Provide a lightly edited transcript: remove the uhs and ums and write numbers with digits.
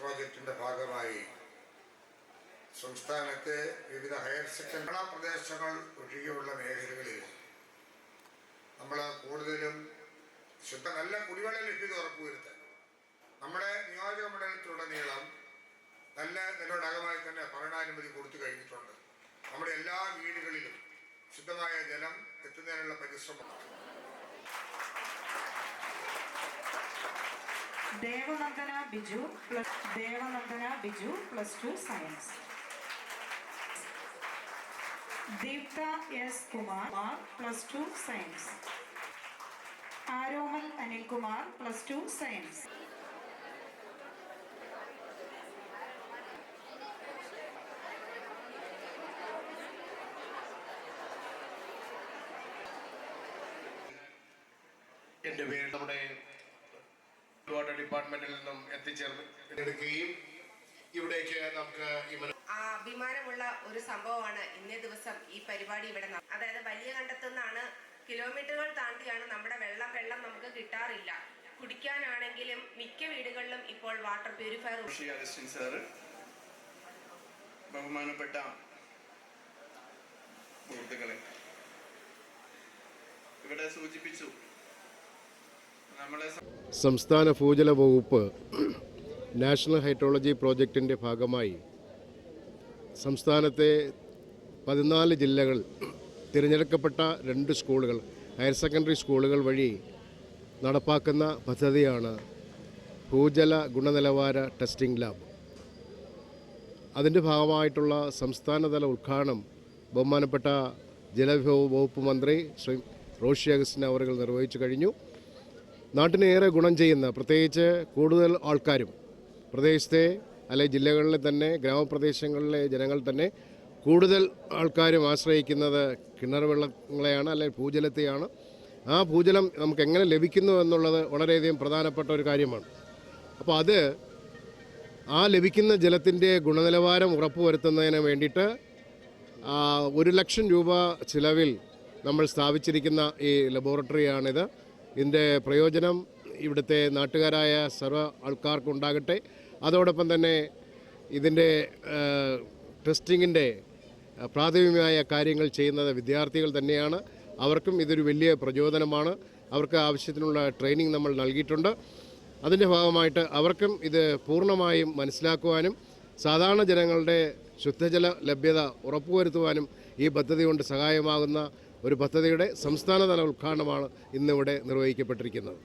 പ്രോജക്റ്റിൻ്റെ ഭാഗമായി സംസ്ഥാനത്തെ വിവിധ ഹയർ സെക്കൻഡറി പ്രദേശങ്ങൾ ഒഴികെയുള്ള മേഖലകളിൽ നമ്മൾ കൂടുതലും നല്ല കുടിവെള്ള ലഭ്യത ഉറപ്പുവരുത്താൻ നമ്മുടെ നിയോജക മണ്ഡലത്തിലുടനീളം നല്ല നിലവിടകമായി തന്നെ ഭരണാനുമതി കൊടുത്തു കഴിഞ്ഞിട്ടുണ്ട്. നമ്മുടെ എല്ലാ വീടുകളിലും ശുദ്ധമായ ജലം എത്തുന്നതിനുള്ള പരിശ്രമം. Devananda Biju +2 science. Deeptha S Kumar +2 science. Aromal Anilkumar +2 science. എൻ്റെ പേര് നമ്മുടെ വാട്ടർ ഡിപ്പാർട്ട്മെന്റിൽ നിന്നും എത്തിച്ചേർന്നെടുക്കുകയും ഇവിടേക്ക് നമുക്ക് അഭിമാനമുള്ള ഒരു സംഭവമാണ് ഇന്നേ ദിവസം ഈ പരിപാടി ഇവിടെ. അതായത് വലിയ കണ്ടത്തുനിന്നാണ് കിലോമീറ്ററുകൾ താണ്ടിയാണ് നമ്മുടെ വെള്ളം നമുക്ക് കിട്ടാറില്ല. കുടിക്കാനാണെങ്കിലും മിക്ക വീടുകളിലും ഇപ്പോൾ വാട്ടർ പ്യൂരിഫയർ. സാറ്, ബഹുമാനപ്പെട്ട സുഹൃത്തുക്കളെ, ഇവിടെ സൂചിപ്പിച്ചു സംസ്ഥാന ഭൂജല വകുപ്പ് നാഷണൽ ഹൈഡ്രോളജി പ്രോജക്റ്റിൻ്റെ ഭാഗമായി സംസ്ഥാനത്തെ 14 ജില്ലകൾ തിരഞ്ഞെടുക്കപ്പെട്ട 2 സ്കൂളുകൾ, ഹയർ സെക്കൻഡറി സ്കൂളുകൾ വഴി നടപ്പാക്കുന്ന പദ്ധതിയാണ് ഭൂജല ഗുണനിലവാര ടെസ്റ്റിംഗ് ലാബ്. അതിൻ്റെ ഭാഗമായിട്ടുള്ള സംസ്ഥാനതല ഉദ്ഘാടനം ബഹുമാനപ്പെട്ട ജലവിഭവ വകുപ്പ് മന്ത്രി ശ്രീ റോഷി അഗസ്റ്റിൻ അവർ നിർവഹിച്ചു കഴിഞ്ഞു. നാട്ടിന് ഏറെ ഗുണം ചെയ്യുന്ന, പ്രത്യേകിച്ച് കൂടുതൽ ആൾക്കാരും പ്രദേശത്തെ അല്ലെങ്കിൽ ജില്ലകളിലെ തന്നെ ഗ്രാമപ്രദേശങ്ങളിലെ ജനങ്ങൾ തന്നെ കൂടുതൽ ആൾക്കാരും ആശ്രയിക്കുന്നത് കിണർ വെള്ളങ്ങളെയാണ്, അല്ലെങ്കിൽ ഭൂജലത്തെയാണ്. ആ ഭൂജലം നമുക്ക് എങ്ങനെ ലഭിക്കുന്നു എന്നുള്ളത് വളരെയധികം പ്രധാനപ്പെട്ട ഒരു കാര്യമാണ്. അപ്പോൾ ആ ലഭിക്കുന്ന ജലത്തിൻ്റെ ഗുണനിലവാരം ഉറപ്പുവരുത്തുന്നതിന് വേണ്ടിയിട്ട് 1 ലക്ഷം രൂപ ചിലവിൽ നമ്മൾ സ്ഥാപിച്ചിരിക്കുന്ന ഈ ലബോറട്ടറിയാണിത്. ഇതിൻ്റെ പ്രയോജനം ഇവിടുത്തെ നാട്ടുകാരായ സർവ്വ ആൾക്കാർക്കുണ്ടാകട്ടെ. അതോടൊപ്പം തന്നെ ഇതിൻ്റെ ടെസ്റ്റിങ്ങിൻ്റെ പ്രാഥമികമായ കാര്യങ്ങൾ ചെയ്യുന്നത് വിദ്യാർത്ഥികൾ തന്നെയാണ്. അവർക്കും ഇതൊരു വലിയ പ്രചോദനമാണ്. അവർക്ക് ആവശ്യത്തിനുള്ള ട്രെയിനിങ് നമ്മൾ നൽകിയിട്ടുണ്ട്. അതിൻ്റെ ഭാഗമായിട്ട് അവർക്കും ഇത് പൂർണ്ണമായും മനസ്സിലാക്കുവാനും സാധാരണ ജനങ്ങളുടെ ശുദ്ധജല ലഭ്യത ഉറപ്പുവരുത്തുവാനും ഈ പദ്ധതി കൊണ്ട് സഹായമാകുന്ന ഒരു പദ്ധതിയുടെ സംസ്ഥാനതല ഉദ്ഘാടനമാണ് ഇന്നിവിടെ നിർവഹിക്കപ്പെട്ടിരിക്കുന്നത്.